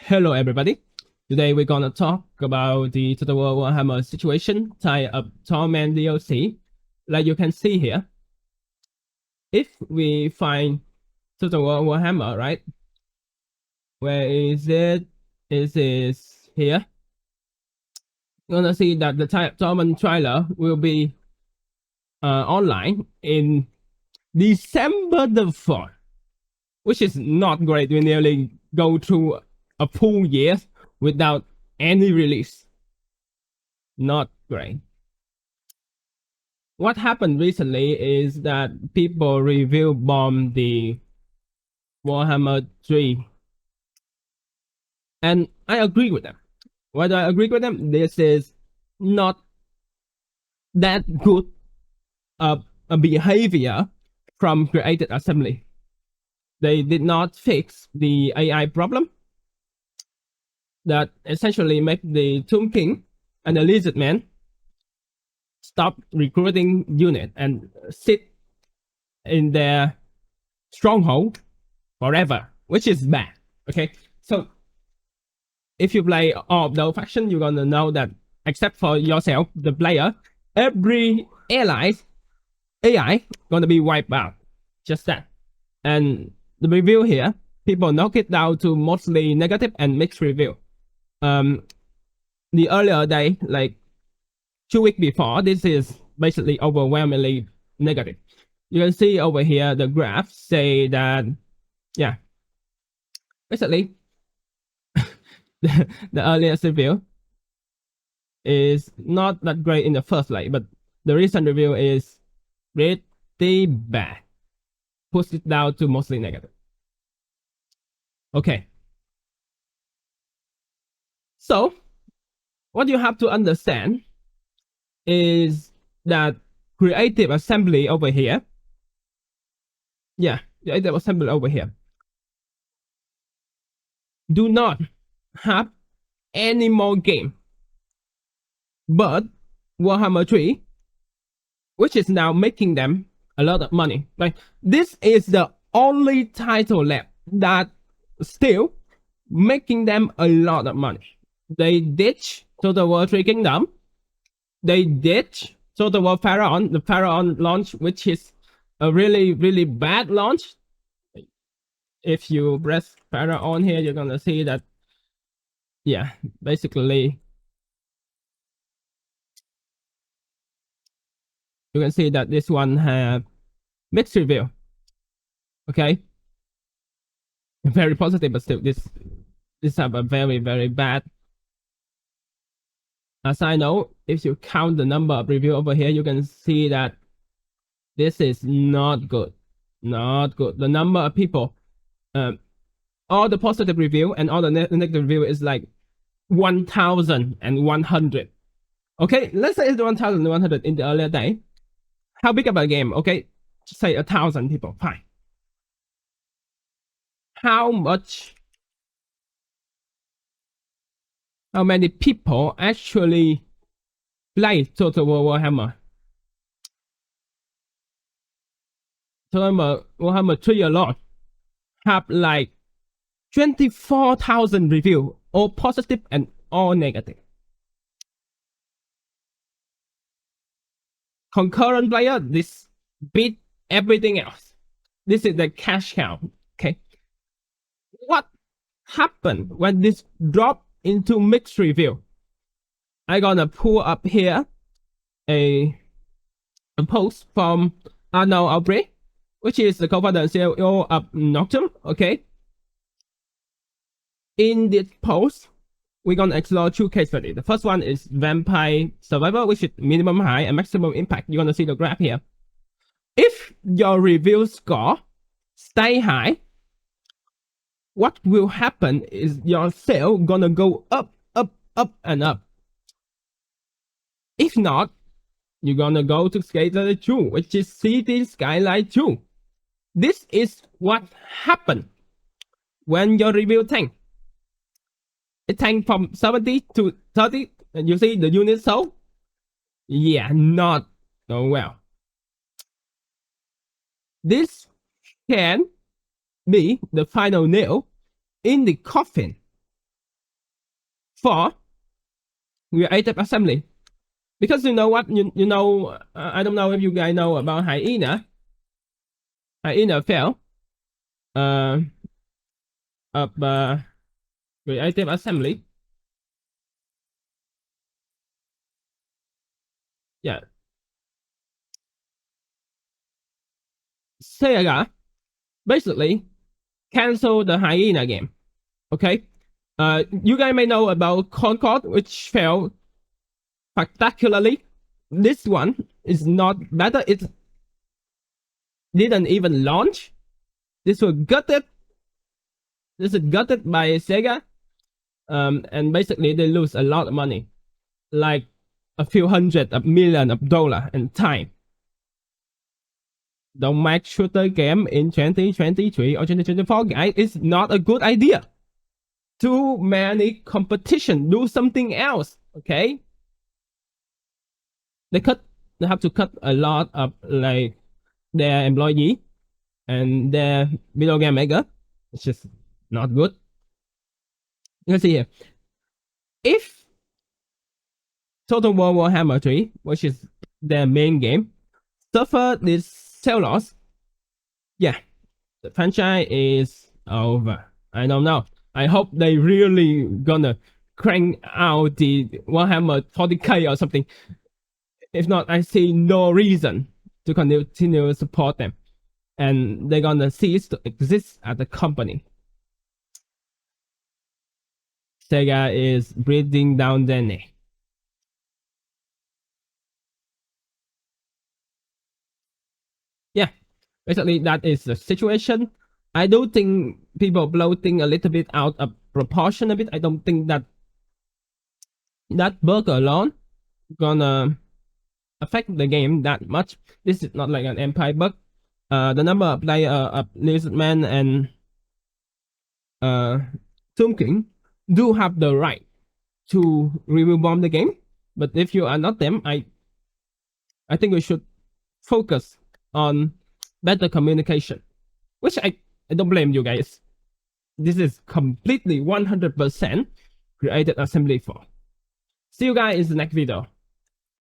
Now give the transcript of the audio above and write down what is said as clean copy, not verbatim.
Hello everybody. Today we're gonna talk about the Total War Warhammer situation type of Torment DLC. Like you can see here, if we find Total War Warhammer, right? Where is it? It is here. You're gonna see that the type Torment trailer will be online in December the 4th, which is not great. We nearly go through a full year without any release. Not great. What happened recently is that people review bomb the Warhammer 3. And I agree with them. Why do I agree with them? This is not that good a behavior from Created Assembly. They did not fix the AI problem that essentially make the Tomb King and the Lizard Man stop recruiting unit and sit in their stronghold forever, which is bad. Okay, so if you play all of those factions, you're gonna know that except for yourself, the player, every AI gonna be wiped out. Just that. And the review here, people knock it down to mostly negative and mixed review. The earlier day, like 2 weeks before, this is basically overwhelmingly negative. You can see over here the graph say that, yeah, basically the earliest review is not that great in the first place, but the recent review is pretty bad. Push it down to mostly negative. Okay. So, what you have to understand is that Creative Assembly over here, Creative Assembly over here, do not have any more game but Warhammer 3, which is now making them a lot of money. Like, this is the only title left that still making them a lot of money. They ditch Total War 3 Kingdom. They ditch Total War Pharaoh, the Pharaoh launch, which is a really, really bad launch. If you press Pharaoh on here, you're gonna see that, yeah, basically you can see that this one have mixed review. Okay, very positive, but still this have a very, very bad. As I know, if you count the number of review over here, you can see that this is not good. Not good. The number of people, all the positive review and all the negative review is like 1,100. Okay, let's say it's 1,100 in the earlier day. How big of a game? Okay, say 1,000 people. Fine. How many people actually play Total War Warhammer? Warhammer 3 alone have like 24,000 review, all positive and all negative. Concurrent player, this beat everything else. This is the cash cow. Okay, what happened when this dropped into mixed review? I'm gonna pull up here a post from Arnold Aubrey, which is the co-founder and CEO of Nocturne. Okay, in this post, we're gonna explore 2 case studies. The first one is Vampire Survivor, which is minimum high and maximum impact. You're gonna see the graph here. If your review score stay high, what will happen is your sale gonna go up, and up. If not, you're gonna go to Skater 2, which is City Skyline 2. This is what happened when your review tank. It tanked from 70 to 30, and you see the unit sold? Yeah, not so well. This can be the final nail in the coffin for creative assembly. Because you know what, you know, I don't know if you guys know about Hyena Pharaoh, uh, of creative assembly. Yeah, Sega basically cancel the Hyena game. Okay, you guys may know about Concord, which failed spectacularly. This one is not better. It didn't even launch. This was gutted. This is gutted by Sega. And basically they lose a lot of money, like a few hundred of million of dollar in time. Don't make shooter game in 2023 or 2024, guys. It's not a good idea. Too many competition. Do something else. Okay. They have to cut a lot of like their employee and their video game maker. It's just not good. Let's see here. If Total War Warhammer 3, which is their main game, suffer this sale loss, yeah, the franchise is over. I don't know. I hope they really gonna crank out the Warhammer 40k or something. If not, I see no reason to continue to support them. And they're gonna cease to exist as a company. Sega is breathing down their neck. Yeah, basically that is the situation. I do think people bloating a little bit out of proportion a bit. I don't think that bug alone gonna affect the game that much. This is not like an Empire bug. The number of player of Lizardman and uh Tomb King do have the right to review bomb the game. But if you are not them, I think we should focus on better communication. Which I don't blame you guys. This is completely 100% created assembly for. See you guys in the next video.